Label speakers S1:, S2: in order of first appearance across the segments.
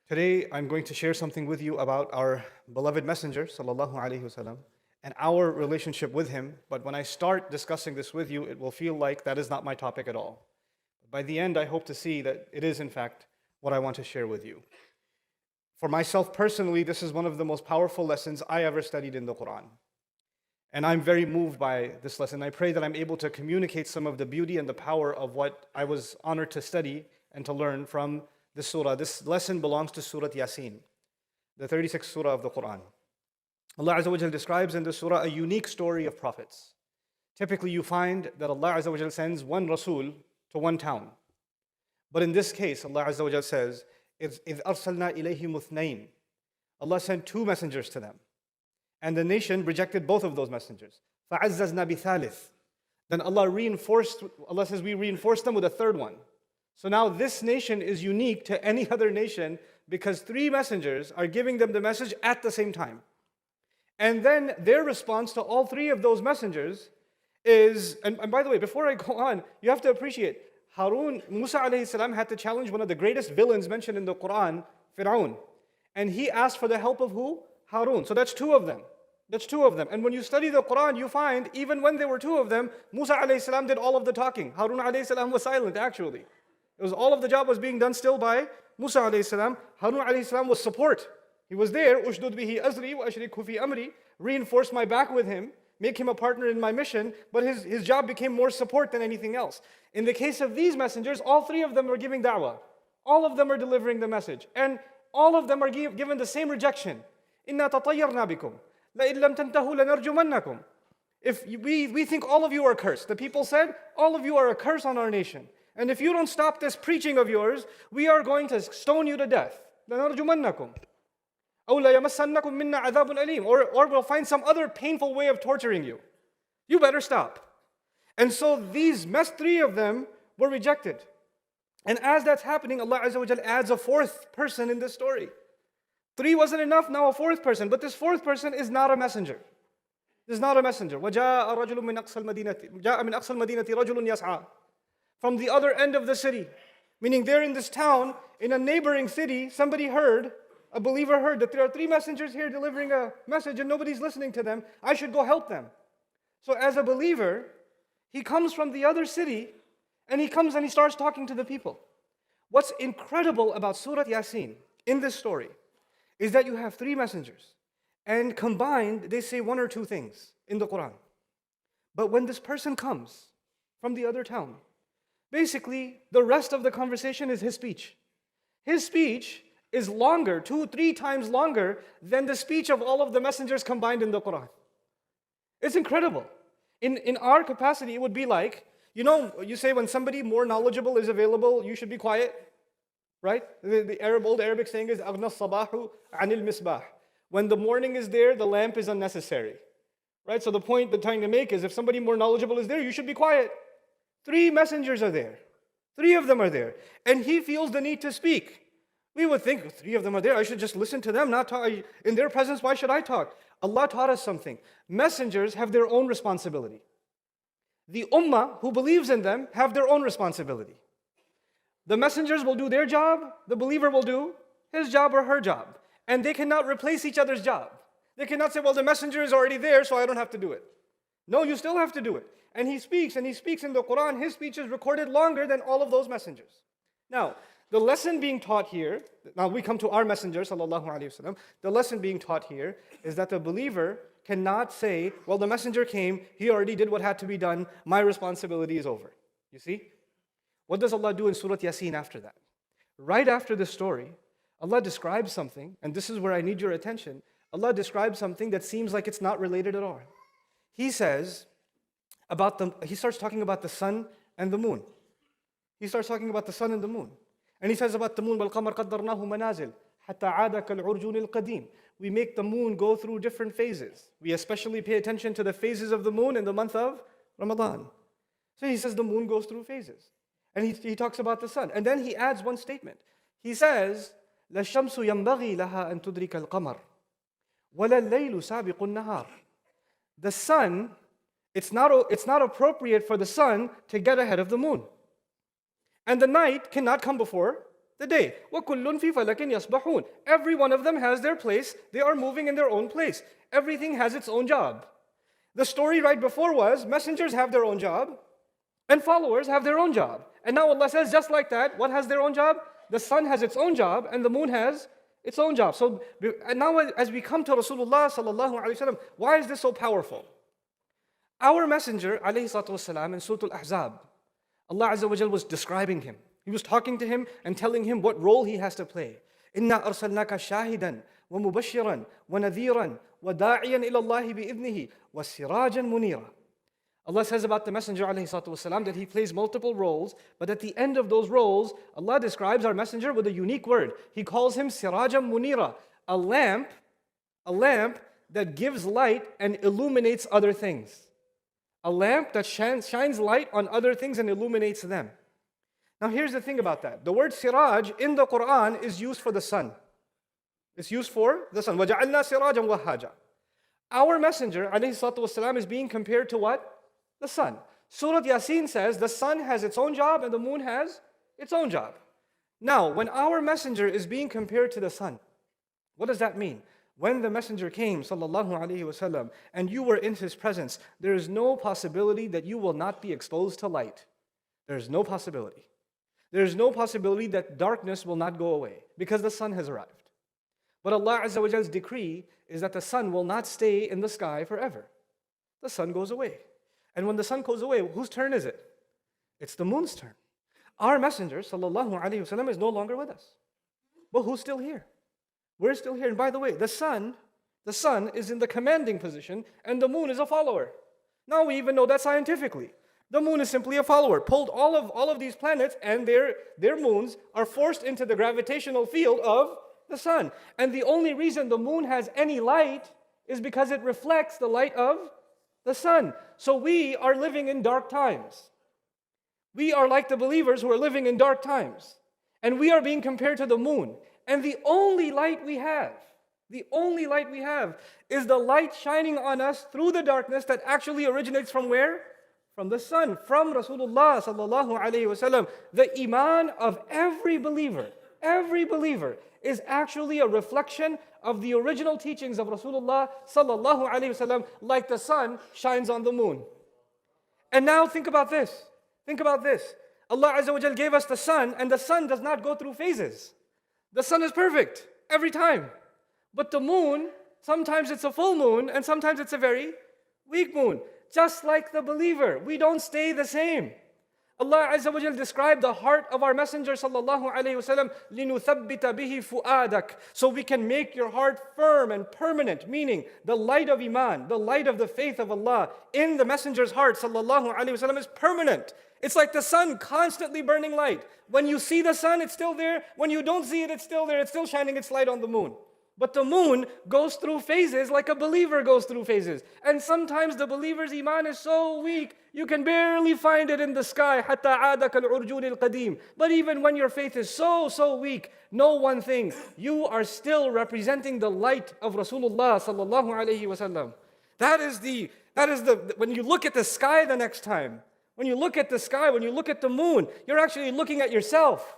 S1: Today, I'm going to share something with you about our beloved Messenger, sallallahu alaihi wasallam, and our relationship with him. But when I start discussing this with you, it will feel like that is not my topic at all. By the end, I hope to see that it is, in fact, what I want to share with you. For myself personally, this is one of the most powerful lessons I ever studied in the Quran. And I'm very moved by this lesson. I pray that I'm able to communicate some of the beauty and the power of what I was honored to study and to learn from this surah. This lesson belongs to Surah Yasin, the 36th surah of the Quran. Allah Azza wa Jal describes in this surah a unique story of prophets. Typically, you find that Allah Azza wa Jal sends one Rasul to one town. But in this case, Allah Azza wa Jal says, إِذْ أَرْسَلْنَا إِلَيْهِمُ اثْنَيْنِ Allah sent two messengers to them. And the nation rejected both of those messengers. فَعَزَّزْنَا بِثَالِثٍ Then Allah says we reinforced them with a third one. So now this nation is unique to any other nation because three messengers are giving them the message at the same time. And then their response to all three of those messengers is, and by the way, before I go on, you have to appreciate, Musa alayhi salam had to challenge one of the greatest villains mentioned in the Quran, Fir'aun. And he asked for the help of who? Harun. So that's two of them. That's two of them. And when you study the Quran, you find even when there were two of them, Musa alayhi salam did all of the talking. Harun alayhi salam was silent actually. It was all of the job was being done still by Musa alayhi salam. Harun alayhi salam was support. He was there, ushdud bihi azri wa ashrikhu fi amri, reinforce my back with him, make him a partner in my mission, but his job became more support than anything else. In the case of these messengers, all three of them are giving da'wah. All of them are delivering the message. And all of them are given the same rejection. Inna tatayyarna bikum. La illam tantahu lanarjumannakum. If we think all of you are cursed. The people said, all of you are a curse on our nation. And if you don't stop this preaching of yours, we are going to stone you to death. لَنَرْجُمَنَّكُمْ أَوْ لَيَمَسَّنَّكُمْ مِنَّا عَذَابٌ أَلِيمٌ Or we'll find some other painful way of torturing you. You better stop. And so these three of them were rejected. And as that's happening, Allah Azza wa Jal adds a fourth person in this story. Three wasn't enough, now a fourth person. But this fourth person is not a messenger. This is not a messenger. وَجَاءَ رَجُلٌ مِّنْ أَقْصَى الْمَدِينَةِ جَاءَ مِنْ أَقْصَى الْمَدِينَةِ رَجُلٌ يَسْعَى From the other end of the city. Meaning they're in this town, in a neighboring city, somebody heard, a believer heard that there are three messengers here delivering a message and nobody's listening to them. I should go help them. So as a believer, he comes from the other city and he comes and he starts talking to the people. What's incredible about Surah Yasin in this story is that you have three messengers and combined they say one or two things in the Quran. But when this person comes from the other town, basically, the rest of the conversation is his speech. His speech is longer, 2-3 times longer than the speech of all of the messengers combined in the Quran. It's incredible. In our capacity, it would be like, you say when somebody more knowledgeable is available, you should be quiet, right? The old Arabic saying is, أَغْنَى الصَّبَاحُ عَنِ الْمِصْبَاحِ When the morning is there, the lamp is unnecessary. Right? So the point they're trying to make is if somebody more knowledgeable is there, you should be quiet. Three messengers are there. Three of them are there. And he feels the need to speak. We would think, three of them are there, I should just listen to them, not talk. In their presence, why should I talk? Allah taught us something. Messengers have their own responsibility. The ummah who believes in them have their own responsibility. The messengers will do their job, the believer will do his job or her job. And they cannot replace each other's job. They cannot say, well, the messenger is already there, so I don't have to do it. No, you still have to do it. And he speaks in the Quran. His speech is recorded longer than all of those messengers. Now, the lesson being taught here, now we come to our messenger, sallallahu alaihi wasallam. The lesson being taught here is that the believer cannot say, well, the messenger came, he already did what had to be done, my responsibility is over. You see? What does Allah do in Surah Yasin after that? Right after this story, Allah describes something, and this is where I need your attention. Allah describes something that seems like it's not related at all. He says, he starts talking about the sun and the moon. He starts talking about the sun and the moon. And he says about the moon, وَالْقَمَرْ قَدَّرْنَاهُ مَنَازِلْ حَتَّى عَادَ كَالْعُرْجُونِ الْقَدِيمِ We make the moon go through different phases. We especially pay attention to the phases of the moon in the month of Ramadan. So he says the moon goes through phases. And he talks about the sun. And then he adds one statement. He says, لَلشَّمْسُ يَنْبَغِي لَهَا أَن تُدْرِكَ الْقَمَرِ وَلَا اللَّيْلُ سَابِقُ النَّهَارِ The sun, it's not appropriate for the sun to get ahead of the moon. And the night cannot come before the day. وَكُلٌّ فِي فَلَكٍ يَسْبَحُونَ. Every one of them has their place. They are moving in their own place. Everything has its own job. The story right before was messengers have their own job and followers have their own job. And now Allah says just like that, what has their own job? The sun has its own job and the moon has its own job. So and now as we come to Rasulullah sallallahu alaihi wasallam, why is this so powerful? Our messenger alayhi salatu wasalam in Surah Al-Ahzab, Allah Azza wa Jal was describing him. He was talking to him and telling him what role he has to play. إِنَّا أَرْسَلْنَاكَ شَاهِدًا وَمُبَشِّرًا وَنَذِيرًا وَدَاعِيًا إِلَى اللَّهِ بِإِذْنِهِ وَسِرَاجًا مُنِيرًا. Allah says about the Messenger ﷺ that he plays multiple roles, but at the end of those roles, Allah describes our Messenger with a unique word. He calls him Sirajan Munira, a lamp that gives light and illuminates other things. A lamp that shines light on other things and illuminates them. Now here's the thing about that. The word siraj in the Quran is used for the sun. It's used for the sun. وَجَعَلْنَا سِرَاجًا وَهَّاجًا. Our Messenger ﷺ is being compared to what? The sun. Surah Yasin says the sun has its own job and the moon has its own job. Now, when our Messenger is being compared to the sun, what does that mean? When the Messenger came, sallallahu alaihi wasallam, and you were in his presence, there is no possibility that you will not be exposed to light. There is no possibility. There is no possibility that darkness will not go away because the sun has arrived. But Allah Azza wa Jal's decree is that the sun will not stay in the sky forever. The sun goes away. And when the sun goes away, whose turn is it? It's the moon's turn. Our Messenger, sallallahu alaihi wasallam, is no longer with us. But who's still here? We're still here. And by the way, the sun is in the commanding position and the moon is a follower. Now we even know that scientifically. The moon is simply a follower. Pulled all of these planets and their moons are forced into the gravitational field of the sun. And the only reason the moon has any light is because it reflects the light of the sun. So we are living in dark times. We are like the believers who are living in dark times. And we are being compared to the moon. And the only light we have is the light shining on us through the darkness that actually originates from where? From the sun, from Rasulullah sallallahu alaihi wasallam. The iman of every believer is actually a reflection of the original teachings of Rasulullah sallallahu alaihi wasallam, like the sun shines on the moon. And now think about this. Allah Azza wa Jal gave us the sun, and the sun does not go through phases. The sun is perfect every time. But the moon, sometimes it's a full moon, and sometimes it's a very weak moon. Just like the believer, we don't stay the same. Allah Azza wa Jal described the heart of our Messenger sallallahu alaihi wasallam, لِنُثَبِّتَ بِهِ فُؤَادَكَ, so we can make your heart firm and permanent, meaning the light of Iman, the light of the faith of Allah in the Messenger's heart sallallahu alaihi wasallam is permanent. It's like the sun constantly burning light. When you see the sun, it's still there. When you don't see it, it's still there. It's still shining its light on the moon. But the moon goes through phases like a believer goes through phases. And sometimes the believer's iman is so weak, you can barely find it in the sky. حَتَّى عَادَ كَالْعُرْجُونِ الْقَدِيمِ. But even when your faith is so weak, know one thing. You are still representing the light of Rasulullah sallallahu alaihi wasallam. That is the, when you look at the sky the next time, when you look at the sky, when you look at the moon, you're actually looking at yourself.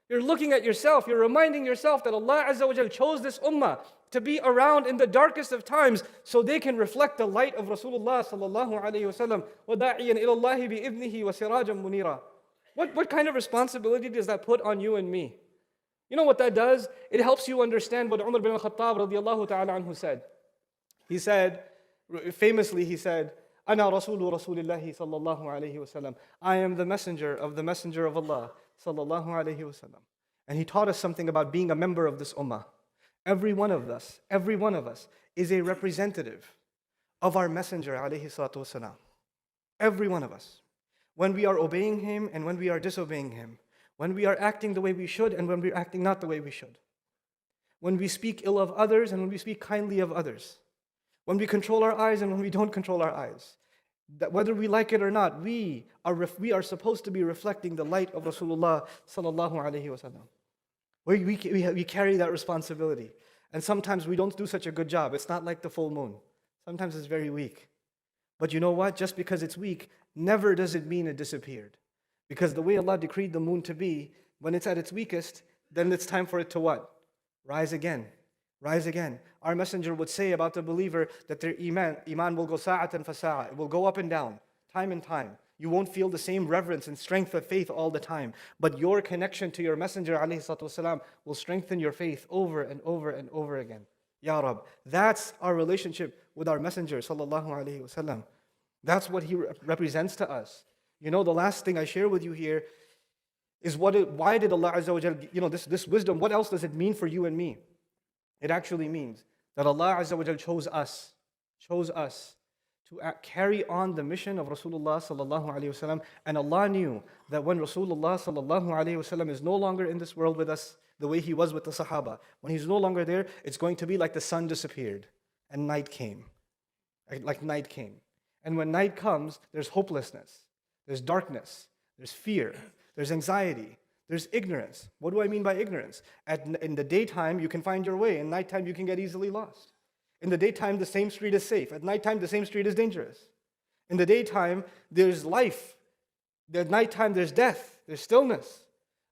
S1: You're looking at yourself. You're reminding yourself that Allah Azza wa Jal chose this ummah to be around in the darkest of times so they can reflect the light of Rasulullah sallallahu alayhi wa sallam. وَدَاعِيًا إِلَى اللَّهِ بِإِذْنِهِ وَسِرَاجًا مُنِيرًا. What kind of responsibility does that put on you and me? You know what that does? It helps you understand what Umar bin al-Khattab radiyallahu ta'ala anhu said. He said, famously he said, أَنَا رَسُولُ رَسُولِ اللَّهِ صَلَّى اللَّهُ عَلَيْهِ وَسَلَّمَ. I am the messenger of Allah sallallahu alayhi wasallam. And he taught us something about being a member of this ummah. Every one of us is a representative of our messenger alayhi salatu wasalam. Every one of us. When we are obeying him and when we are disobeying him. When we are acting the way we should and when we are acting not the way we should. When we speak ill of others and when we speak kindly of others. When we control our eyes and when we don't control our eyes. That whether we like it or not, we are supposed to be reflecting the light of Rasulullah sallallahu alaihi wasallam. We carry that responsibility. And sometimes we don't do such a good job. It's not like the full moon. Sometimes it's very weak. But you know what? Just because it's weak, never does it mean it disappeared. Because the way Allah decreed the moon to be, when it's at its weakest, then it's time for it to what? Rise again. Rise again. Our messenger would say about the believer that their iman will go sa'atan fa sa'a. It will go up and down, time and time. You won't feel the same reverence and strength of faith all the time. But your connection to your messenger ﷺ will strengthen your faith over and over and over again. Ya Rab. That's our relationship with our messenger ﷺ. That's what he represents to us. You know, the last thing I share with you here is why did Allah Azza wa Jal, this wisdom, what else does it mean for you and me? It actually means that Allah Azza wa Jal chose us to carry on the mission of Rasulullah sallallahu alaihi wasallam. And Allah knew that when Rasulullah sallallahu alaihi wasallam is no longer in this world with us, the way he was with the Sahaba, when he's no longer there, it's going to be like the sun disappeared and night came. Like night came. And when night comes, there's hopelessness, there's darkness, there's fear, there's anxiety, there's ignorance. What do I mean by ignorance? In the daytime, you can find your way. In nighttime, you can get easily lost. In the daytime, the same street is safe. At nighttime, the same street is dangerous. In the daytime, there's life. At nighttime, there's death. There's stillness.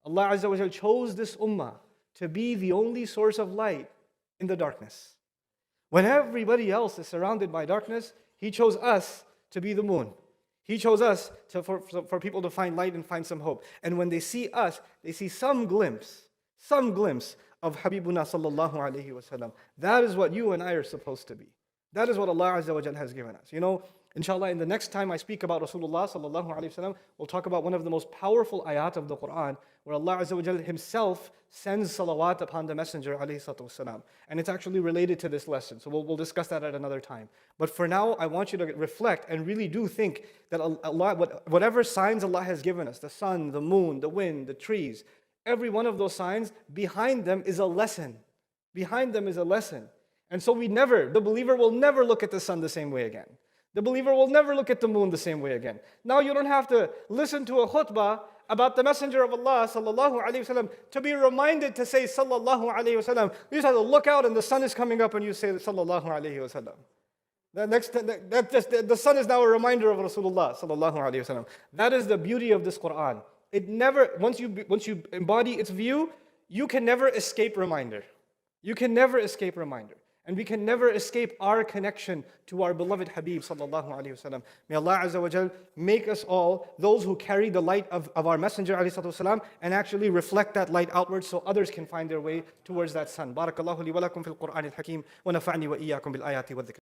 S1: Allah Azza wa Jal chose this ummah to be the only source of light in the darkness. When everybody else is surrounded by darkness, He chose us to be the moon. He chose us for people to find light and find some hope. And when they see us, they see some glimpse of Habibuna sallallahu alayhi wasallam. That is what you and I are supposed to be. That is what Allah Azza wa Jal has given us. You know, inshallah, in the next time I speak about Rasulullah sallallahu alayhi wasallam, we'll talk about one of the most powerful ayat of the Quran, where Allah Azza wa Jal Himself sends salawat upon the Messenger alayhi salatu wasalam. And it's actually related to this lesson. So we'll discuss that at another time. But for now, I want you to reflect and really do think that Allah, whatever signs Allah has given us, the sun, the moon, the wind, the trees, every one of those signs, behind them is a lesson. Behind them is a lesson. And so the believer will never look at the sun the same way again. The believer will never look at the moon the same way again. Now you don't have to listen to a khutbah about the Messenger of Allah sallallahu alaihi wasallam to be reminded to say sallallahu alaihi wasallam. You just have to look out and the sun is coming up and you say sallallahu alaihi wasallam. The sun is now a reminder of Rasulullah sallallahu alaihi wasallam. That is the beauty of this Quran. It never, once you embody its view, you can never escape reminder. You can never escape reminder. And we can never escape our connection to our beloved Habib sallallahu alaihi wasallam. May Allah Azza wa Jal make us all those who carry the light of our Messenger alayhi salatu wasalam and actually reflect that light outwards so others can find their way towards that sun. Barakallahu li wa lakum fil Qur'an al-Hakim wa nafa'ni wa iyyakum bil ayati wa dhikr.